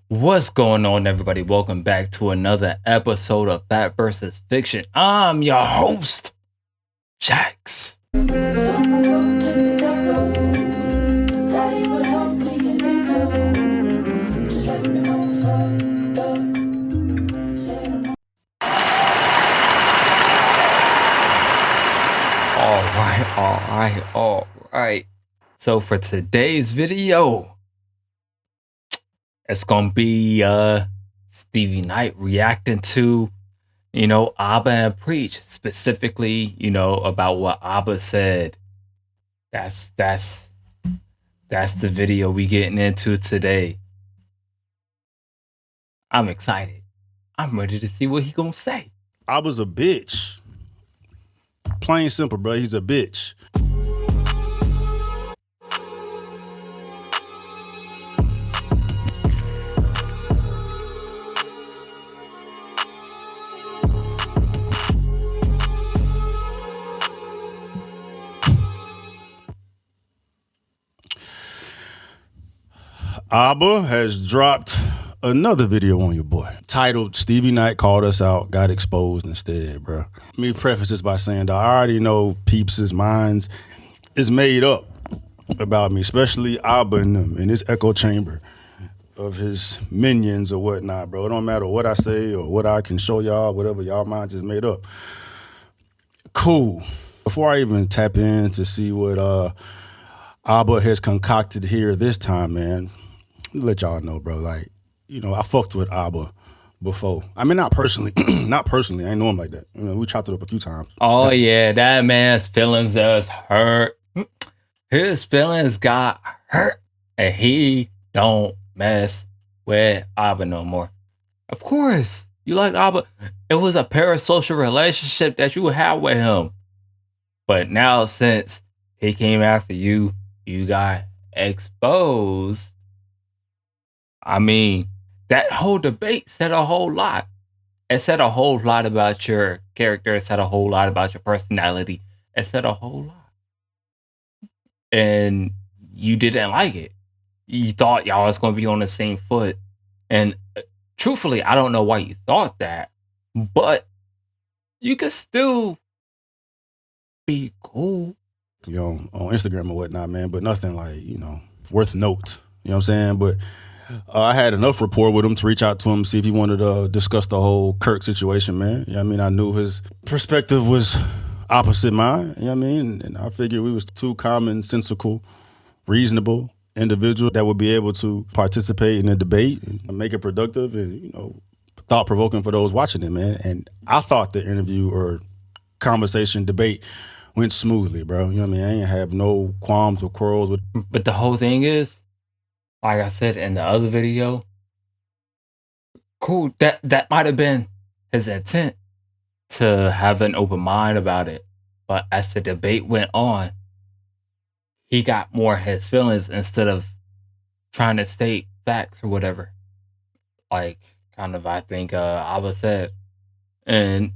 What's going on, everybody? Welcome back to another episode of Fact versus Fiction. I'm your host, Jax. All right. So for today's video, it's gonna be Stevie Knight reacting to, Abba and Preach, specifically, about what Abba said. That's the video we getting into today. I'm excited. I'm ready to see what he gonna say. Abba's a bitch. Plain simple, bro. He's a bitch. Abba has dropped another video on your boy titled Stevie Knight Called Us Out, Got Exposed Instead, bro. Let me preface this by saying that I already know Peeps' minds is made up about me, especially Abba and them in this echo chamber of his minions or whatnot, bro. It don't matter what I say or what I can show y'all, whatever y'all minds is made up. Cool. Before I even tap in to see what Abba has concocted here this time, man, let y'all know, bro. Like, I fucked with Abba before. I mean, not personally. Not personally. I ain't know him like that. We chopped it up a few times. Oh yeah, that man's feelings is hurt. His feelings got hurt, and he don't mess with Abba no more. Of course, you like Abba. It was a parasocial relationship that you had with him. But now, since he came after you, you got exposed. I mean, that whole debate said a whole lot. It said a whole lot about your character. It said a whole lot about your personality. It said a whole lot. And you didn't like it. You thought y'all was going to be on the same foot. And truthfully, I don't know why you thought that. But you could still be cool. On Instagram or whatnot, man, but nothing like, worth note. You know what I'm saying? But I had enough rapport with him to reach out to him, see if he wanted to discuss the whole Kirk situation, man. You know what I mean? I knew his perspective was opposite mine, you know what I mean? And I figured we was two commonsensical, reasonable individuals that would be able to participate in a debate and make it productive and, thought-provoking for those watching it, man. And I thought the interview or conversation, debate went smoothly, bro. You know what I mean? I ain't have no qualms or quarrels with. But the whole thing is, like I said in the other video, cool, that might have been his intent to have an open mind about it. But as the debate went on, he got more his feelings instead of trying to state facts or whatever. Like, kind of, I think Abba said. And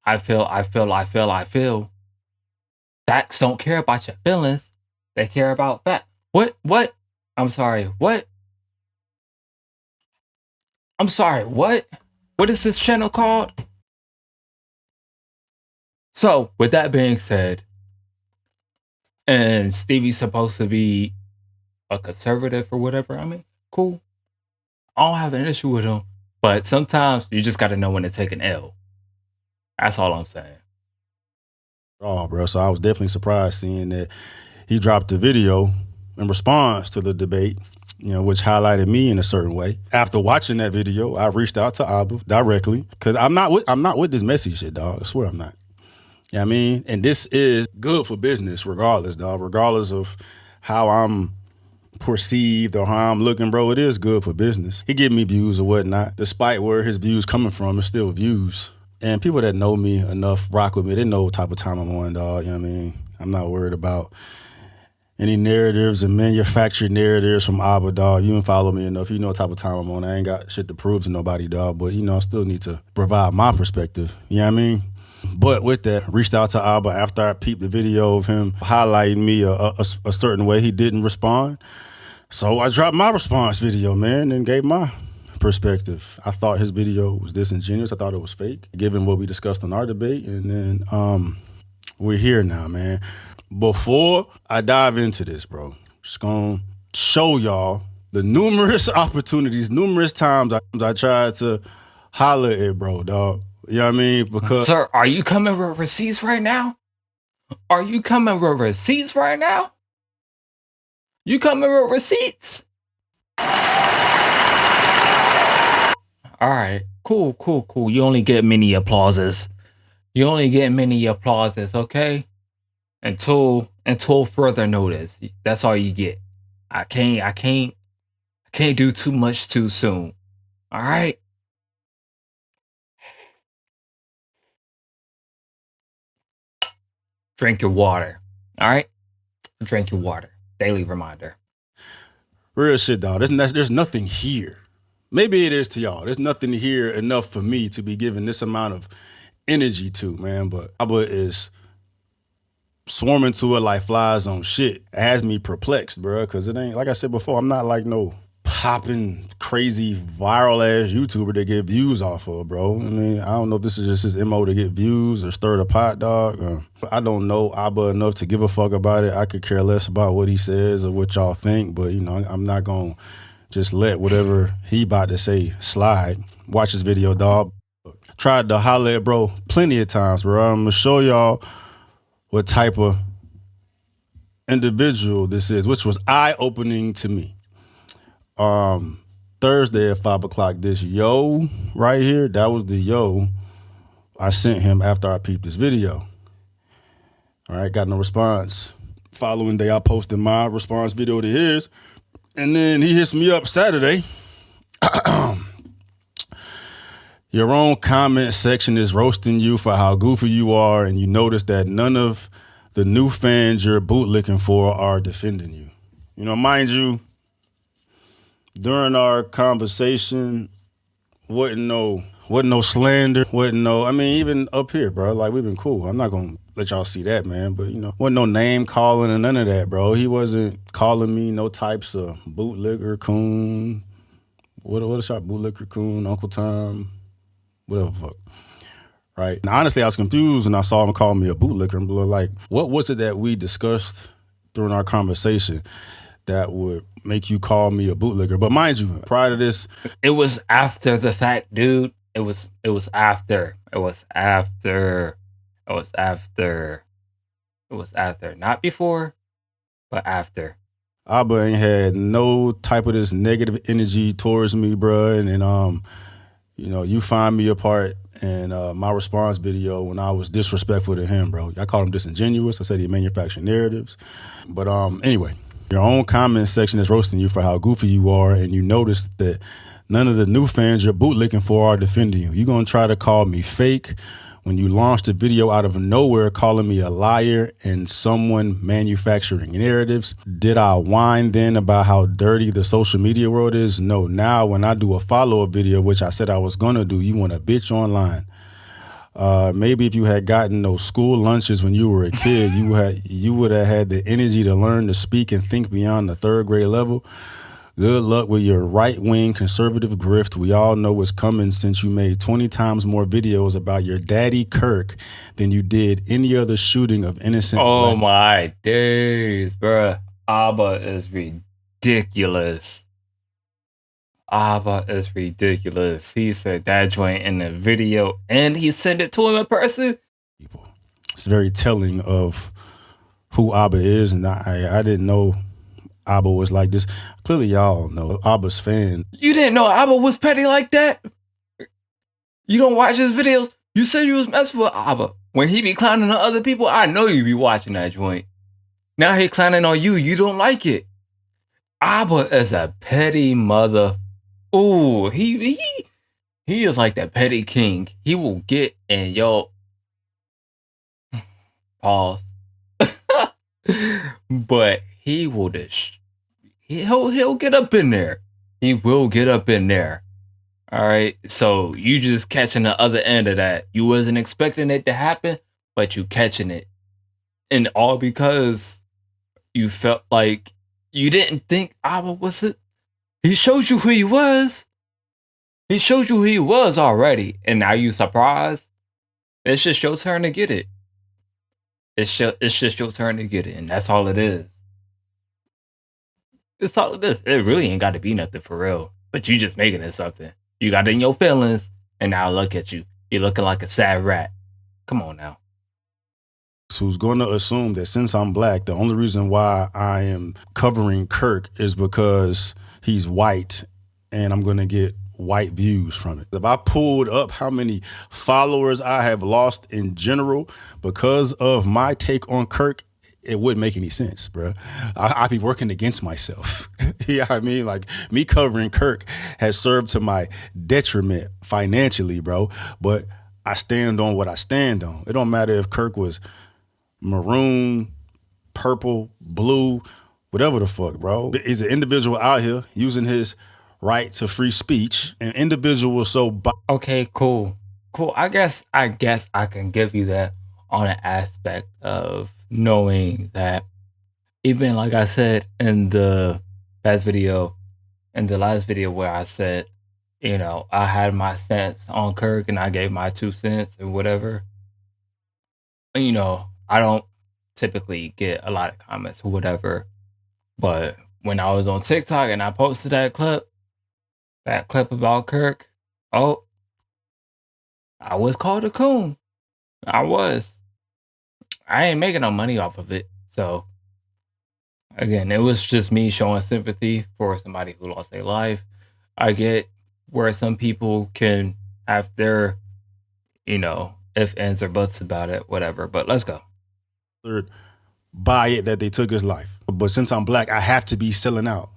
I feel facts don't care about your feelings. They care about facts. What? I'm sorry, what? I'm sorry, what? What is this channel called? So, with that being said, and Stevie's supposed to be a conservative or whatever, I mean, cool. I don't have an issue with him, but sometimes you just got to know when to take an L. That's all I'm saying. Oh, bro. So I was definitely surprised seeing that he dropped the video in response to the debate, which highlighted me in a certain way. After watching that video, I reached out to Abba directly because I'm not with this messy shit, dog. I swear I'm not. You know what I mean? And this is good for business regardless, dog. Regardless of how I'm perceived or how I'm looking, bro, it is good for business. He give me views or whatnot. Despite where his views coming from, it's still views. And people that know me enough, rock with me, they know what type of time I'm on, dog. You know what I mean? I'm not worried about any narratives and manufactured narratives from Abba, dog. You can follow me enough. You know what type of time I'm on. I ain't got shit to prove to nobody, dog. But, I still need to provide my perspective. You know what I mean? But with that, reached out to Abba after I peeped the video of him highlighting me a certain way. He didn't respond. So I dropped my response video, man, and gave my perspective. I thought his video was disingenuous. I thought it was fake, given what we discussed on our debate. And then we're here now, man. Before I dive into this, bro, just gonna show y'all the numerous opportunities, numerous times I tried to holler at bro, dog. You know what I mean? Because Sir, are you coming with receipts right now? Are you coming with receipts right now? You coming with receipts? All right, cool. You only get mini applauses. You only get mini applauses, okay? Until further notice. That's all you get. I can't do too much too soon. All right? Drink your water. All right? Drink your water. Daily reminder. Real shit, dog. There's nothing here. Maybe it is to y'all. There's nothing here enough for me to be giving this amount of energy to, man. But Abba is swarming to it like flies on shit. It has me perplexed, bro, because it ain't, like I said before, I'm not like no popping crazy viral ass YouTuber that get views off of, bro. I mean, I don't know if this is just his MO to get views or stir the pot, dog. I don't know Abba enough to give a fuck about it. I could care less about what he says or what y'all think, but, you know, I'm not going to just let whatever he about to say slide. Watch this video, dog. Tried to holler at bro plenty of times, bro. I'm going to show y'all what type of individual this is, which was eye-opening to me. Thursday at 5 o'clock, this yo right here, that was the yo I sent him after I peeped this video. All right, got no response. Following day, I posted my response video to his, and then he hits me up Saturday. Your own comment section is roasting you for how goofy you are, and you notice that none of the new fans you're bootlicking for are defending you. You know, mind you, during our conversation, wasn't no slander, I mean, even up here, bro, like, we've been cool. I'm not gonna let y'all see that, man, but, you know, wasn't no name calling and none of that, bro. He wasn't calling me no types of bootlicker, coon, what is that, bootlicker, coon, Uncle Tom, whatever the fuck. Right. And honestly, I was confused when I saw him call me a bootlicker. I'm like, what was it that we discussed during our conversation that would make you call me a bootlicker? But mind you, prior to this, it was after the fact, dude. It was after. Not before, but after. Abba ain't had no type of this negative energy towards me, bro. And then, you know, you find me apart in my response video when I was disrespectful to him, bro. I called him disingenuous. I said he manufactured narratives. But anyway, your own comment section is roasting you for how goofy you are, and you notice that none of the new fans you're bootlicking for are defending you. You're going to try to call me fake when you launched a video out of nowhere calling me a liar and someone manufacturing narratives. Did I whine then about how dirty the social media world is? No. Now when I do a follow-up video, which I said I was going to do, you want to bitch online. Maybe if you had gotten those school lunches when you were a kid, you would have had the energy to learn to speak and think beyond the third grade level. Good luck with your right-wing conservative grift. We all know what's coming since you made 20 times more videos about your daddy Kirk than you did any other shooting of innocent. Oh my days, bruh. Abba is ridiculous. He said that joint in the video and he sent it to him in person. It's very telling of who Abba is, and I didn't know Abba was like this. Clearly y'all know Abba's fan. You didn't know Abba was petty like that? You don't watch his videos? You said you was messing with Abba. When he be clowning on other people, I know you be watching that joint. Now he clowning on you. You don't like it. Abba is a petty mother. Ooh, he is like the petty king. He will get in your pause. But he will he'll get up in there. He will get up in there. All right. So you just catching the other end of that. You wasn't expecting it to happen, but you catching it. And all because you felt like You didn't think Abba was it? He showed you who he was. He showed you who he was already, and now you surprised. It's just your turn to get it. It's just your turn to get it, and that's all it is. It's all it is. It really ain't got to be nothing for real, but you just making it something. You got it in your feelings, and now look at you. You're looking like a sad rat. Come on now. Who's going to assume that since I'm black, the only reason why I am covering Kirk is because he's white and I'm going to get white views from it. If I pulled up how many followers I have lost in general because of my take on Kirk, it wouldn't make any sense, bro. I'd be working against myself. Yeah, I mean, like me covering Kirk has served to my detriment financially, bro. But I stand on what I stand on. It don't matter if Kirk was maroon, purple, blue, whatever the fuck, bro. He's an individual out here using his right to free speech. An individual Okay, cool. I guess I can give you that on an aspect of knowing that even like I said in the last video where I said, you know, I had my stance on Kirk and I gave my 2 cents and whatever. You know, I don't typically get a lot of comments or whatever, but when I was on TikTok and I posted that clip about Kirk, oh, I was called a coon. I was. I ain't making no money off of it. So again, it was just me showing sympathy for somebody who lost their life. I get where some people can have their, you know, if ands or buts about it, whatever. But let's go. By it that they took his life. But since I'm black, I have to be selling out.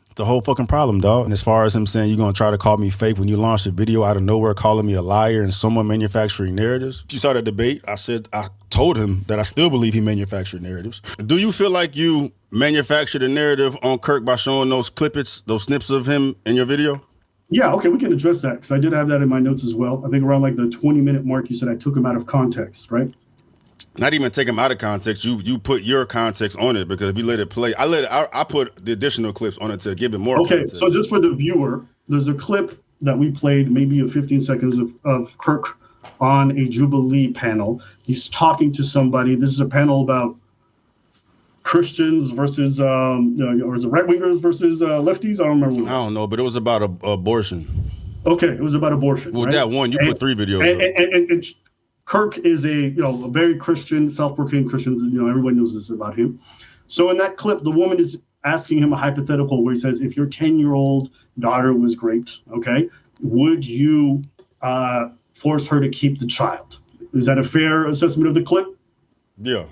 It's a whole fucking problem, dog. And as far as him saying you're gonna try to call me fake when you launched a video out of nowhere, calling me a liar and someone manufacturing narratives. You saw that debate. I told him that I still believe he manufactured narratives. Do you feel like you manufactured a narrative on Kirk by showing those those snips of him in your video? Yeah, okay, we can address that because I did have that in my notes as well. I think around like the 20-minute mark, you said I took him out of context, right? Not even take him out of context. You put your context on it because we let it play. I put the additional clips on it to give it more context. So just for the viewer, there's a clip that we played, maybe of 15 seconds of Kirk on a Jubilee panel. He's talking to somebody. This is a panel about Christians versus or is it right wingers versus lefties? I don't remember. I don't know, but it was about abortion. Okay, it was about abortion. Well, right? that one you put 3 videos. And Kirk is a very Christian, self-proclaimed Christian. Everybody knows this about him. So in that clip, the woman is asking him a hypothetical where he says, if your 10-year-old daughter was raped, okay, would you force her to keep the child? Is that a fair assessment of the clip? Yeah.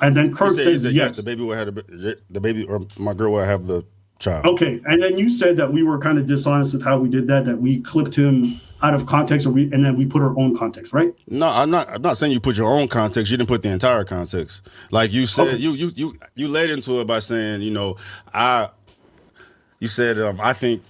And then Kirk says yes. The baby will have the baby, or my girl will have the child. Okay, and then you said that we were kind of dishonest with how we did that we clipped him out of context, and then we put our own context, right? No, I'm not saying you put your own context. You didn't put the entire context. Like you said, okay. you led into it by saying, you said I think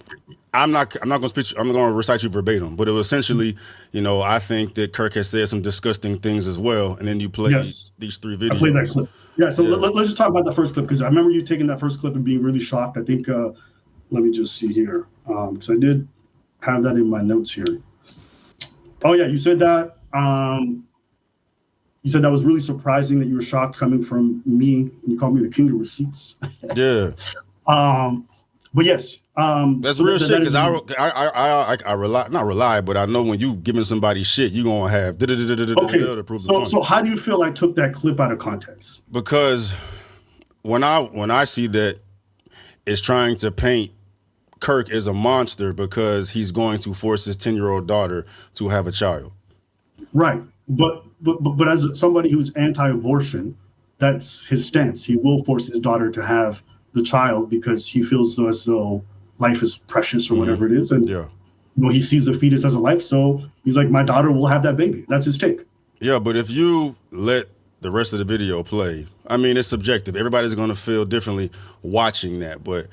I'm not going to recite you verbatim, but it was essentially, I think that Kirk has said some disgusting things as well, and then you played these 3 videos. I played that clip. Yeah, so let's just talk about the first clip because I remember you taking that first clip and being really shocked. I think let me just see here because I did have that in my notes here. Oh yeah, you said that. You said that was really surprising that you were shocked coming from me. You called me the king of receipts. Yeah. But yes. That's real shit because I rely, but I know when you giving somebody shit, you gonna have to prove the point. So how do you feel I took that clip out of context? Because when I see that it's trying to paint Kirk as a monster because he's going to force his 10-year-old daughter to have a child. Right. But as somebody who's anti-abortion, that's his stance. He will force his daughter to have the child because he feels as though life is precious or whatever it is. And he sees the fetus as a life. So he's like, my daughter will have that baby. That's his take. Yeah, but if you let the rest of the video play, I mean, it's subjective. Everybody's going to feel differently watching that. But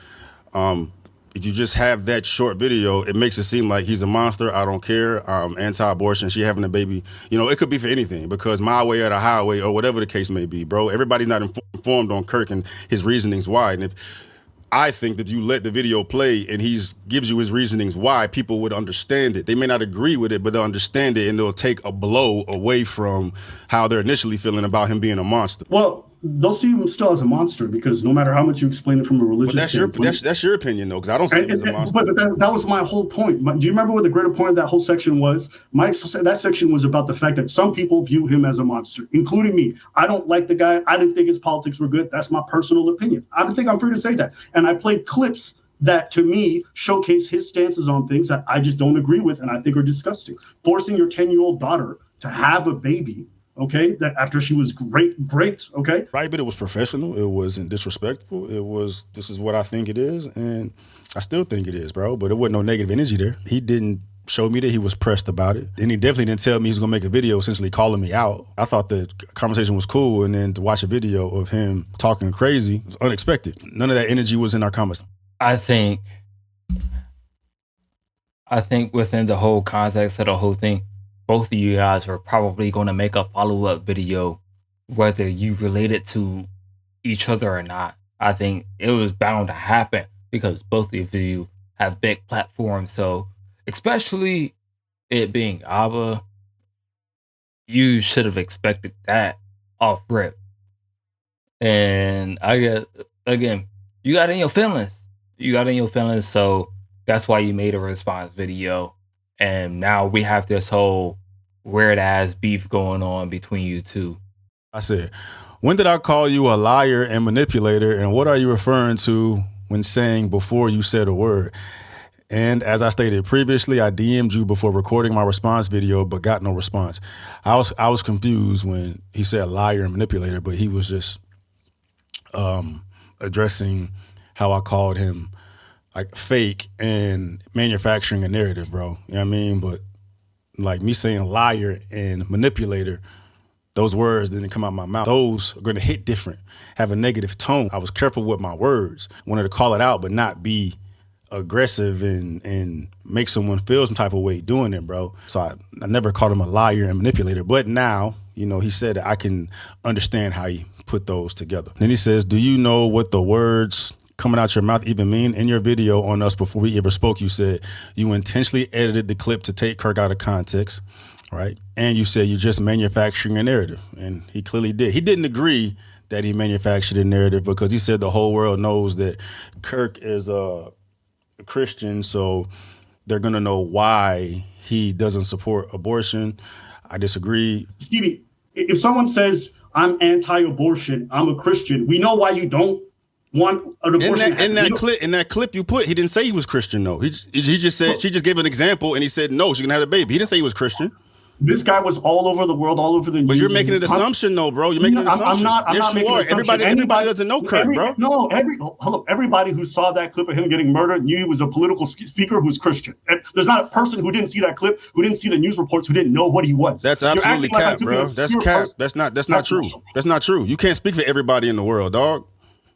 if you just have that short video, it makes it seem like he's a monster. I don't care. Anti-abortion. She having a baby. It could be for anything because my way or the highway or whatever the case may be, bro. Everybody's not informed on Kirk and his reasonings why. And I think that you let the video play and gives you his reasonings why people would understand it. They may not agree with it, but they'll understand it, and they'll take a blow away from how they're initially feeling about him being a monster. Well, they'll see him still as a monster because no matter how much you explain it from a religious standpoint, that's your opinion though, because I don't see him as a monster. But that was my whole point. Do you remember what the greater point of that whole section was? That section was about the fact that some people view him as a monster, including me. I don't like the guy. I didn't think his politics were good. That's my personal opinion. I think I'm free to say that. And I played clips that, to me, showcase his stances on things that I just don't agree with and I think are disgusting. Forcing your 10-year-old daughter to have a baby, okay, that after she was great, okay? Right, but it was professional. It wasn't disrespectful. This is what I think it is, and I still think it is, bro. But it wasn't no negative energy there. He didn't show me that he was pressed about it. And he definitely didn't tell me he's gonna make a video essentially calling me out. I thought the conversation was cool, and then to watch a video of him talking crazy was unexpected. None of that energy was in our conversation. I think within the whole context of the whole thing, both of you guys were probably going to make a follow-up video, whether you related to each other or not. I think it was bound to happen because both of you have big platforms. So, especially it being Abba, you should have expected that off rip. And I guess, again, you got in your feelings. So that's why you made a response video. And now we have this whole weird ass beef going on between you two. I said, when did I call you a liar and manipulator? And what are you referring to when saying before you said a word? And as I stated previously, I DM'd you before recording my response video, but got no response. I was confused when he said liar and manipulator, but he was just addressing how I called him like fake and manufacturing a narrative, bro. You know what I mean? But like me saying liar and manipulator, those words didn't come out my mouth. Those are going to hit different, have a negative tone. I was careful with my words, wanted to call it out, but not be aggressive and make someone feel some type of way doing it, bro. So I never called him a liar and manipulator. But now, you know, he said that I can understand how he put those together. Then he says, do you know what the words coming out your mouth even mean? In your video on us before we ever spoke, you said you intentionally edited the clip to take Kirk out of context, right? And you said you're just manufacturing a narrative. And he clearly did. He didn't agree that he manufactured a narrative because he said the whole world knows that Kirk is a Christian, so they're going to know why he doesn't support abortion. I disagree. Stevie, if someone says, I'm anti-abortion, I'm a Christian, we know why you don't want an abortion. In that clip you put, he didn't say he was Christian, though. He just said, she just gave an example, and he said, no, she can have a baby. He didn't say he was Christian. This guy was all over the world, all over the news. But you're making an assumption, though, bro. You're making an assumption. I'm not making an assumption. Everybody doesn't know Kirk, bro. No, everybody who saw that clip of him getting murdered knew he was a political speaker who's Christian. There's not a person who didn't see that clip, who didn't see the news reports, who didn't know what he was. That's absolutely cap, bro. That's cap. That's not true. That's not true. You can't speak for everybody in the world, dog.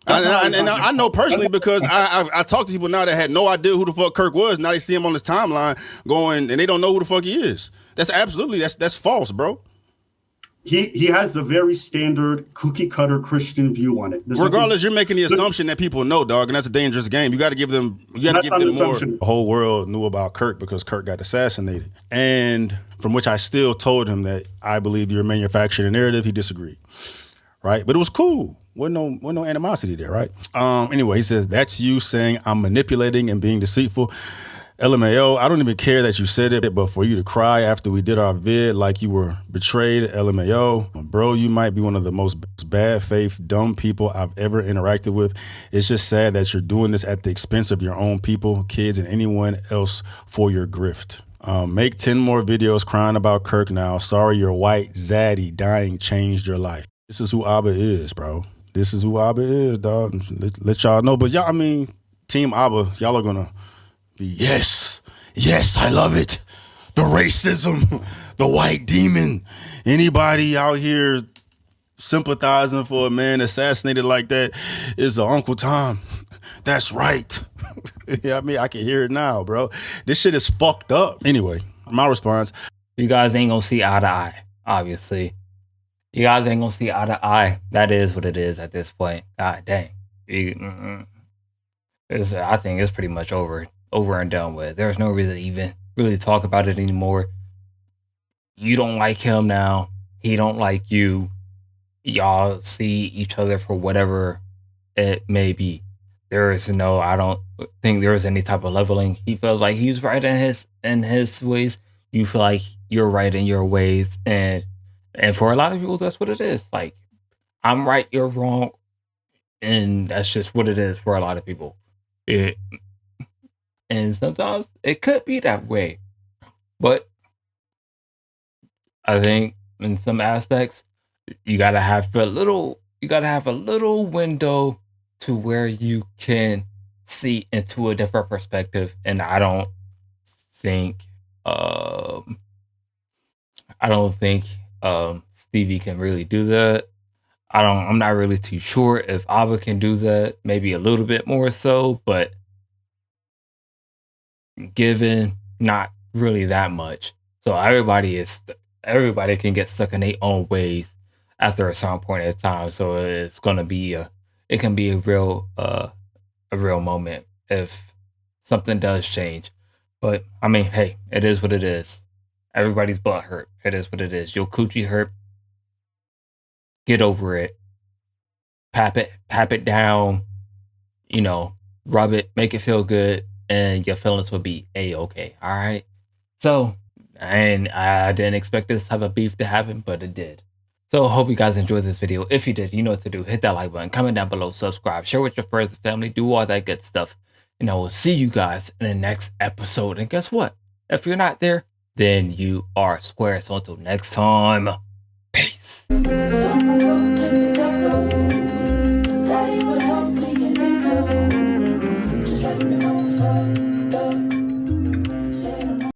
I know personally because I talk to people now that had no idea who the fuck Kirk was. Now they see him on his timeline going, and they don't know who the fuck he is. That's false, bro. He has the very standard cookie cutter Christian view on it. Regardless, you're making the assumption that people know, dog, and that's a dangerous game. You got to give them more. The whole world knew about Kirk because Kirk got assassinated, and from which I still told him that I believe you're manufacturing a narrative. He disagreed, right? But it was cool. Wasn't no animosity there, right? Anyway, he says, that's you saying I'm manipulating and being deceitful. LMAO, I don't even care that you said it, but for you to cry after we did our vid like you were betrayed, LMAO. Bro, you might be one of the most bad faith, dumb people I've ever interacted with. It's just sad that you're doing this at the expense of your own people, kids, and anyone else for your grift. Make 10 more videos crying about Kirk now. Sorry your white zaddy dying changed your life. This is who Abba is, bro. This is who Abba is, dog. Let y'all know. But y'all, I mean, Team Abba, y'all are gonna be, yes, I love it. The racism, the white demon. Anybody out here sympathizing for a man assassinated like that is a Uncle Tom. That's right. Yeah, I mean, I can hear it now, bro. This shit is fucked up. Anyway, my response. You guys ain't gonna see eye to eye, obviously. You guys ain't gonna see eye to eye. That is what it is at this point. God dang. I think it's pretty much over and done with. There's no reason to even really talk about it anymore. You don't like him now. He don't like you. Y'all see each other for whatever it may be. I don't think there is any type of leveling. He feels like he's right in his ways. You feel like you're right in your ways, and for a lot of people, that's what it is. Like, I'm right, you're wrong, and that's just what it is for a lot of people. And sometimes it could be that way, but I think in some aspects, you gotta have a little window to where you can see into a different perspective. And think um I don't think Stevie can really do that. I'm not really too sure if Abba can do that, maybe a little bit more so, but given not really that much. So everybody can get stuck in their own ways after a certain point in time. So it can be a real moment if something does change. But I mean, hey, it is what it is. Everybody's butt hurt. It is what it is. Your coochie hurt. Get over it. Pap it down. You know, rub it, make it feel good, and your feelings will be a-okay. All right. So, and I didn't expect this type of beef to happen, but it did. So, hope you guys enjoyed this video. If you did, you know what to do. Hit that like button, comment down below, subscribe, share with your friends and family, do all that good stuff. And I will see you guys in the next episode. And guess what? If you're not there, then you are square. So, until next time, peace.